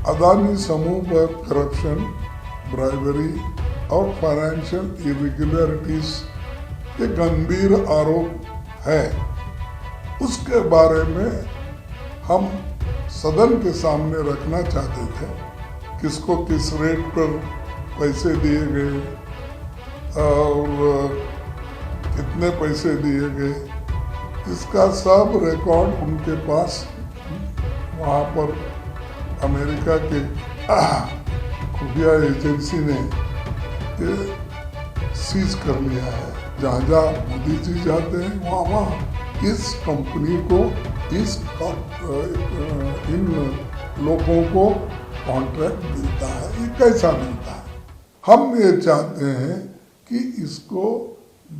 अदानी समूह पर corruption, bribery और फाइनेंशियल इरेगुलरिटीज के गंभीर आरोप है। उसके बारे में हम सदन के सामने रखना चाहते थे। किसको किस रेट पर पैसे दिए गए और कितने पैसे दिए गए, इसका सब रिकॉर्ड उनके पास वहाँ पर अमेरिका के खुफिया एजेंसी ने ये सीज कर लिया है। जहाँ जहाँ मोदी जी जाते हैं वहाँ इस कंपनी को, इन लोगों को कॉन्ट्रैक्ट मिलता है। ये कैसा मिलता है? हम ये चाहते हैं कि इसको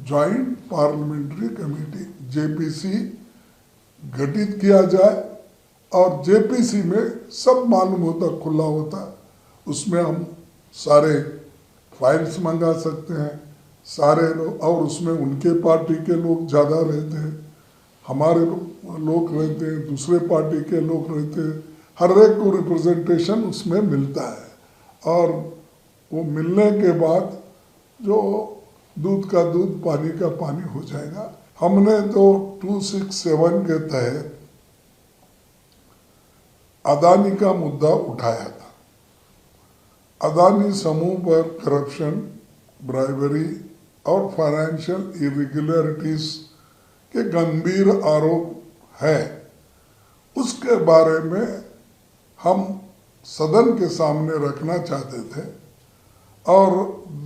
जॉइंट पार्लियामेंट्री कमेटी जेपीसी गठित किया जाए और जेपीसी में सब मालूम होता, खुला होता, उसमें हम सारे फाइल्स मंगा सकते हैं, सारे लोग, और उसमें उनके पार्टी के लोग ज़्यादा रहते हैं, हमारे लोग रहते हैं, दूसरे पार्टी के लोग रहते हैं, हर एक को रिप्रेजेंटेशन उसमें मिलता है। और वो मिलने के बाद जो दूध का दूध, पानी का पानी हो जाएगा। हमने तो 267 के तहत अदानी का मुद्दा उठाया था। अदानी समूह पर करप्शन, ब्राइबरी और फाइनेंशियल इरेगुलरिटीज के गंभीर आरोप है। उसके बारे में हम सदन के सामने रखना चाहते थे और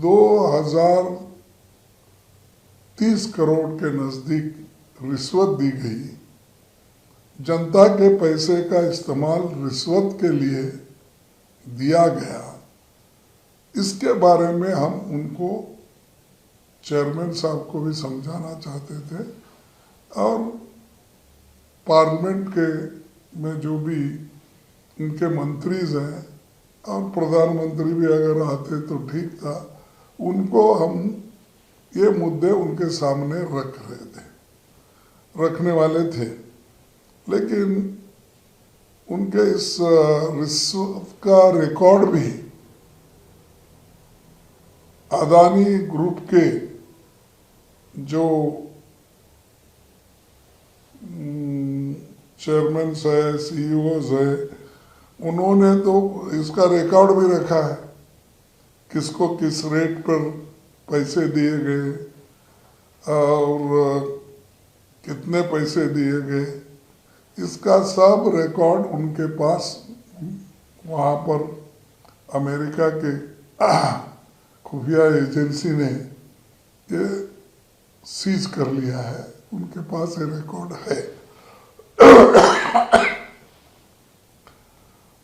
2030 करोड़ के नज़दीक रिश्वत दी गई। जनता के पैसे का इस्तेमाल रिश्वत के लिए दिया गया। इसके बारे में हम उनको, चेयरमैन साहब को भी समझाना चाहते थे और पार्लियामेंट के में जो भी उनके मंत्रीज हैं और प्रधानमंत्री भी अगर आते तो ठीक था, उनको हम ये मुद्दे उनके सामने रखने वाले थे। लेकिन उनके इस रिश्वत का रिकॉर्ड भी अदानी ग्रुप के जो चेयरमैन है, सीईओज है, उन्होंने तो इसका रिकॉर्ड भी रखा है, किसको किस रेट पर पैसे दिए गए और कितने पैसे दिए गए, इसका सब रिकॉर्ड उनके पास वहाँ पर अमेरिका के खुफिया एजेंसी ने ये सीज कर लिया है। उनके पास ये रिकॉर्ड है।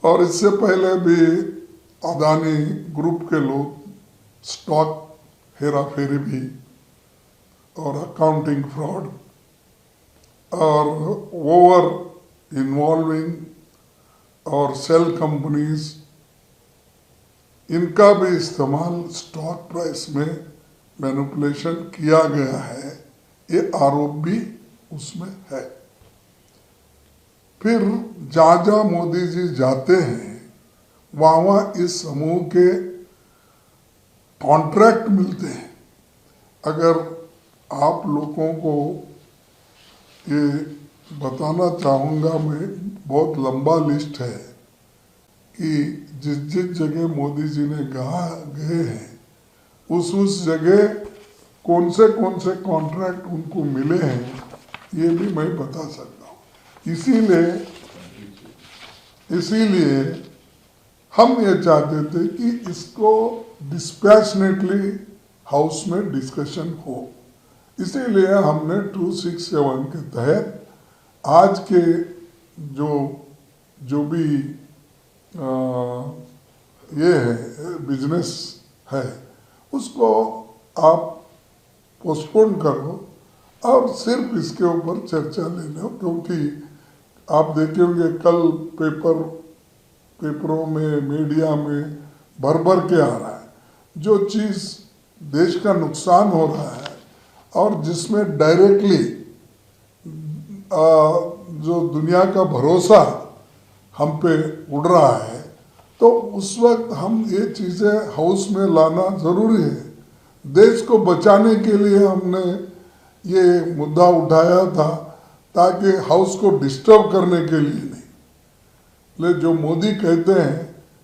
और इससे पहले भी अदानी ग्रुप के लोग स्टॉक हेरा फेरी भी और अकाउंटिंग फ्रॉड और ओवर इन्वॉल्विंग और सेल कंपनीज, इनका भी इस्तेमाल स्टॉक प्राइस में मैनिपुलेशन किया गया है। ये आरोप भी उसमें है। फिर जहाँ जहाँ मोदी जी जाते हैं वहाँ इस समूह के कॉन्ट्रैक्ट मिलते हैं। अगर आप लोगों को ये बताना चाहूँगा मैं, बहुत लंबा लिस्ट है कि जिस जिस जगह मोदी जी ने गए हैं उस जगह कौन से कॉन्ट्रैक्ट उनको मिले हैं, ये भी मैं बता सकता हूँ। इसीलिए हम ये चाहते थे कि इसको डिस्पैशनेटली हाउस में डिस्कशन हो। इसीलिए हमने 267 के तहत आज के जो भी ये है बिजनेस है उसको आप पोस्टपोन करो और सिर्फ इसके ऊपर चर्चा ले लो, क्योंकि आप देखे होंगे कल पेपरों में, मीडिया में भर के आ रहा है जो चीज़ देश का नुकसान हो रहा है और जिसमें डायरेक्टली जो दुनिया का भरोसा हम पे उड़ रहा है, तो उस वक्त हम ये चीज़ें हाउस में लाना ज़रूरी है। देश को बचाने के लिए हमने ये मुद्दा उठाया था, ताकि हाउस को डिस्टर्ब करने के लिए नहीं। ले जो मोदी कहते हैं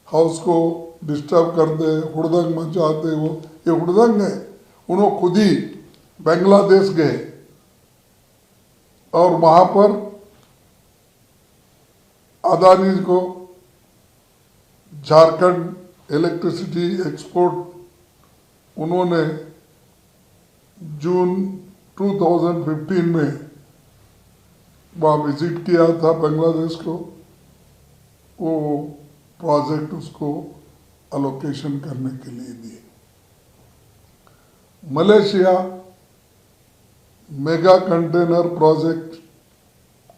हाउस को डिस्टर्ब करते, हुड़दंग मचाते, वो ये हुड़दंग है। उन्होंने खुद ही बांग्लादेश गए और वहाँ पर अदानी को झारखंड इलेक्ट्रिसिटी एक्सपोर्ट उन्होंने जून 2015 में वहाँ विजिट किया था बांग्लादेश को। वो प्रोजेक्ट उसको अलोकेशन करने के लिए दिए। मलेशिया मेगा कंटेनर प्रोजेक्ट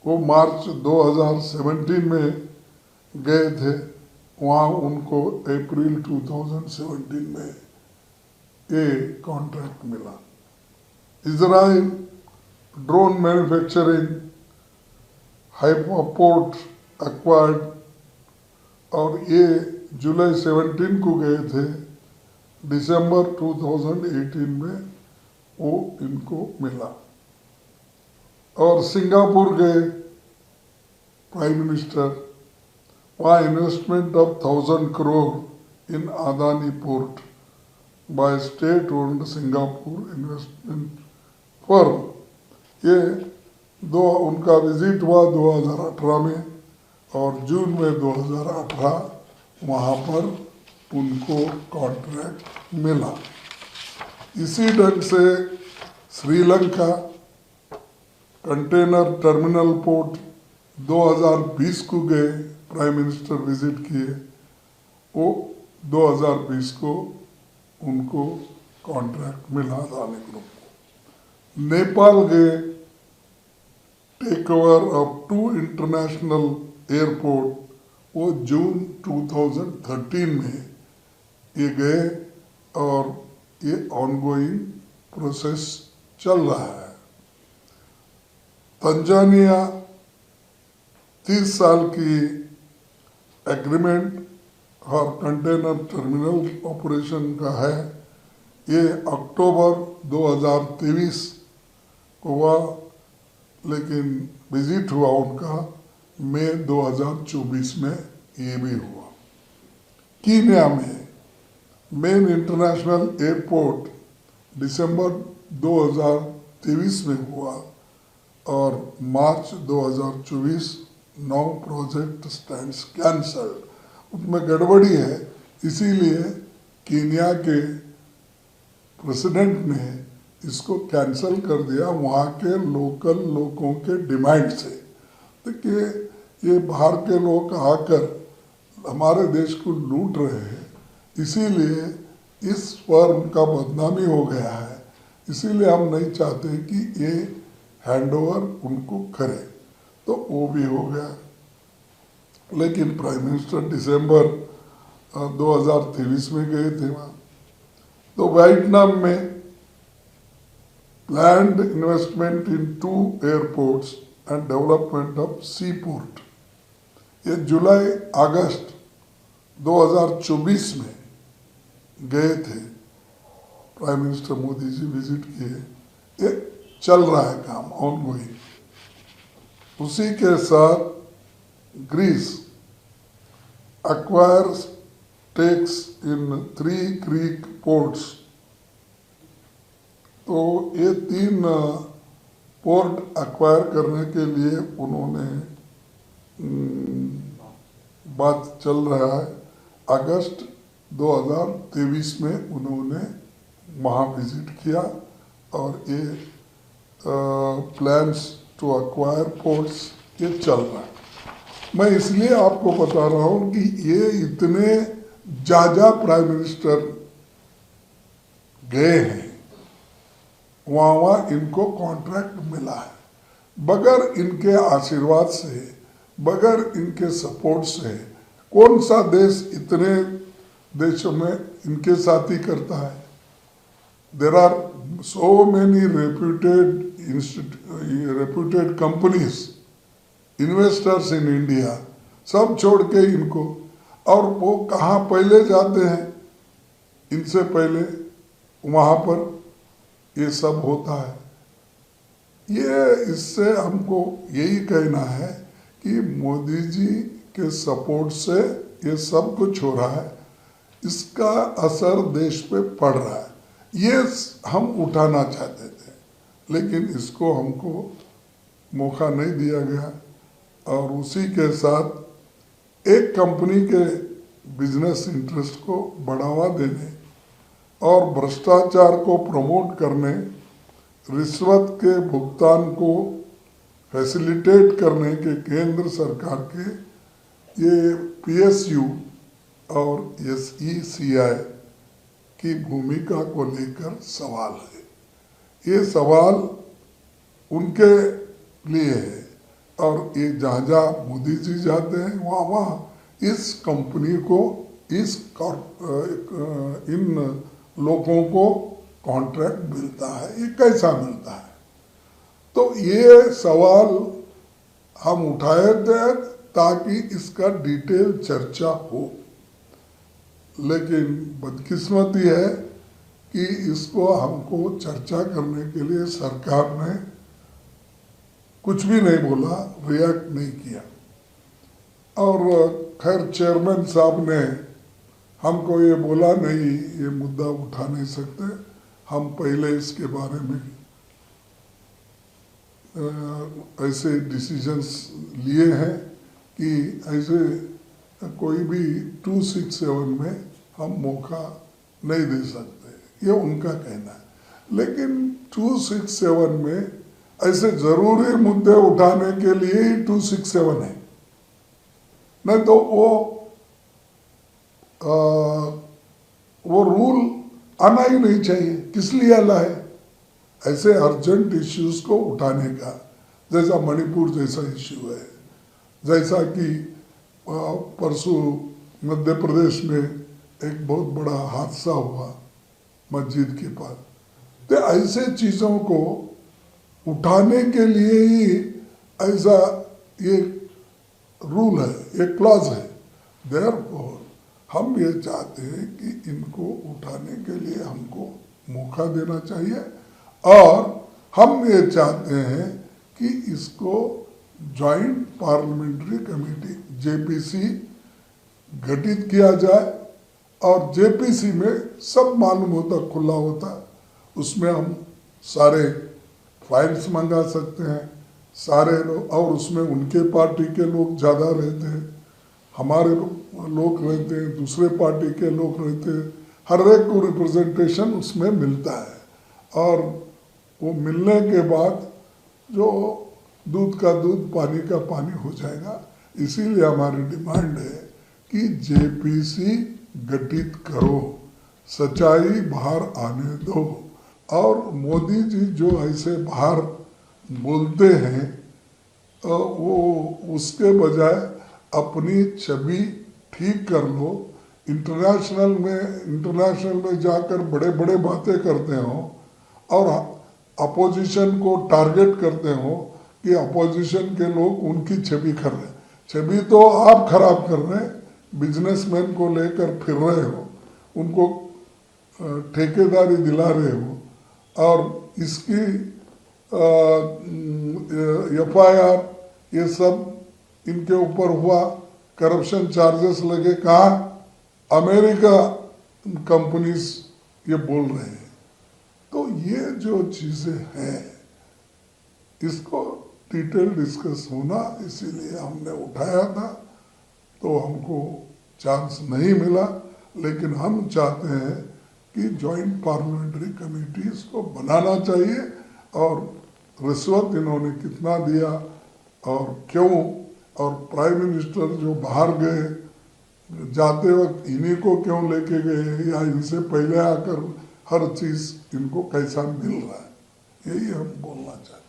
वो मार्च 2017 में गए थे, वहाँ उनको अप्रैल 2017 में ये कॉन्ट्रैक्ट मिला। इजराइल ड्रोन मैन्युफैक्चरिंग हाइपोपोर्ट एक्वायर्ड, और ये जुलाई 17 को गए थे, दिसंबर 2018 में वो इनको मिला। और सिंगापुर गए प्राइम मिनिस्टर, वहाँ investment of 1000 crore in Adani port by state owned Singapore investment firm. ये उनका विजिट हुआ 2018 में, और जून में 2018 वहाँ पर उनको कॉन्ट्रैक्ट मिला। इसी ढंग से श्रीलंका कंटेनर टर्मिनल पोर्ट 2020 को गए, प्राइम मिनिस्टर विजिट किए, वो 2020 को उनको कॉन्ट्रैक्ट मिला अदानी ग्रुप को। नेपाल गए, take over of 2 international airport, वो जून 2013 में ये गए, और ये ऑनगोइंग प्रोसेस चल रहा है। तंजानिया 30 साल की एग्रीमेंट और कंटेनर टर्मिनल ऑपरेशन का है। ये अक्टूबर 2023 को हुआ, लेकिन विजिट हुआ उनका मई 2024 में ये भी हुआ। कीनिया में मेन इंटरनेशनल एयरपोर्ट दिसंबर 2023 में हुआ, और मार्च 2024 9 प्रोजेक्ट स्टैंड्स कैंसल्ड। उसमें गड़बड़ी है, इसीलिए कीनिया के प्रेसिडेंट ने इसको कैंसल कर दिया वहाँ के लोकल लोगों के डिमांड से। देखिए, ये बाहर के लोग आकर हमारे देश को लूट रहे हैं, इसीलिए इस फर्म का बदनामी हो गया है। इसीलिए हम नहीं चाहते कि ये हैंडओवर उनको करे, तो वो भी हो गया। लेकिन प्राइम मिनिस्टर दिसंबर 2023 में गए थे वहाँ। तो वियतनाम में planned investment in 2 airports and development of sea port, ये जुलाई अगस्त 2024 में गए थे, prime minister Modi ji visit किए। ये चल रहा है काम, ऑनगोइंग। उसी के साथ Greece acquires stakes in 3 Greek ports, तो ये 3 पोर्ट एक्वायर करने के लिए उन्होंने बात चल रहा है। अगस्त 2023 में उन्होंने वहाँ विजिट किया, और ये प्लान्स टू एक्वायर पोर्ट्स ये चल रहा है। मैं इसलिए आपको बता रहा हूँ कि ये इतने ज़्यादा प्राइम मिनिस्टर गए हैं, वहाँ इनको कॉन्ट्रैक्ट मिला है। बगैर इनके आशीर्वाद से, बगैर इनके सपोर्ट से, कौन सा देश इतने देशों में इनके साथ ही करता है। There are so many reputed companies, investors in India, सब छोड़ के इनको और वो कहाँ पहले जाते हैं, इनसे पहले वहाँ पर ये सब होता है। ये इससे हमको यही कहना है कि मोदी जी के सपोर्ट से ये सब कुछ हो रहा है, इसका असर देश पे पड़ रहा है। ये हम उठाना चाहते थे, लेकिन इसको हमको मौका नहीं दिया गया और उसी के साथ एक कंपनी के बिजनेस इंटरेस्ट को बढ़ावा देने और भ्रष्टाचार को प्रमोट करने, रिश्वत के भुगतान को फैसिलिटेट करने के केंद्र सरकार के ये PSU और SECI की भूमिका को लेकर सवाल है। ये सवाल उनके लिए है और ये जहाँ जहाँ मोदी जी जाते हैं वहाँ वहाँ इस कंपनी को, इन लोगों को कॉन्ट्रैक्ट मिलता है। ये कैसा मिलता है? तो ये सवाल हम उठाए थे ताकि इसका डिटेल चर्चा हो, लेकिन बदकिस्मती है कि इसको हमको चर्चा करने के लिए सरकार ने कुछ भी नहीं बोला, रिएक्ट नहीं किया। और खैर चेयरमैन साहब ने हमको ये बोला, नहीं ये मुद्दा उठा नहीं सकते, हम पहले इसके बारे में ऐसे डिसीजंस लिए हैं कि ऐसे कोई भी 267 में हम मौका नहीं दे सकते, ये उनका कहना है। लेकिन 267 में ऐसे जरूरी मुद्दे उठाने के लिए ही 267 है, नहीं तो वो रूल आना ही नहीं चाहिए। किस लिए आना है ऐसे अर्जेंट इश्यूज को उठाने का? जैसा मणिपुर जैसा इश्यू है, जैसा कि परसों मध्य प्रदेश में एक बहुत बड़ा हादसा हुआ मस्जिद के पास। तो ऐसे चीज़ों को उठाने के लिए ही ऐसा ये रूल है, एक क्लॉज है। देयरफॉर हम ये चाहते हैं कि इनको उठाने के लिए हमको मौका देना चाहिए और हम ये चाहते हैं कि इसको जॉइंट पार्लियामेंट्री कमेटी JPC गठित किया जाए और JPC में सब मालूम होता, खुला होता, उसमें हम सारे फाइल्स मंगा सकते हैं, सारे लोग, और उसमें उनके पार्टी के लोग ज़्यादा रहते हैं, हमारे लोग रहते हैं, दूसरे पार्टी के लोग रहते हैं, हर एक को रिप्रेजेंटेशन उसमें मिलता है। और वो मिलने के बाद जो दूध का दूध पानी का पानी हो जाएगा। इसीलिए हमारी डिमांड है कि JPC गठित करो, सच्चाई बाहर आने दो। और मोदी जी जो ऐसे बाहर बोलते हैं वो उसके बजाय अपनी छवि ठीक कर लो। इंटरनेशनल में जाकर बड़े बड़े बातें करते हो और अपोजिशन को टारगेट करते हो कि अपोजिशन के लोग उनकी छवि कर रहे हैं। छवि तो आप खराब कर रहे हैं, बिजनेसमैन को लेकर फिर रहे हो, उनको ठेकेदारी दिला रहे हो और इसकी FIR ये सब इनके ऊपर हुआ, करप्शन चार्जेस लगे। कहाँ? अमेरिका कंपनीज ये बोल रहे हैं। तो ये जो चीज़ें हैं इसको डिटेल डिस्कस होना, इसीलिए हमने उठाया था। तो हमको चांस नहीं मिला, लेकिन हम चाहते हैं कि जॉइंट पार्लियामेंट्री कमेटी इसको बनाना चाहिए। और रिश्वत इन्होंने कितना दिया और क्यों, और प्राइम मिनिस्टर जो बाहर गए, जाते वक्त इन्हीं को क्यों लेके गए, या इनसे पहले आकर हर चीज़ इनको कैसा मिल रहा है, यही हम बोलना चाहते हैं।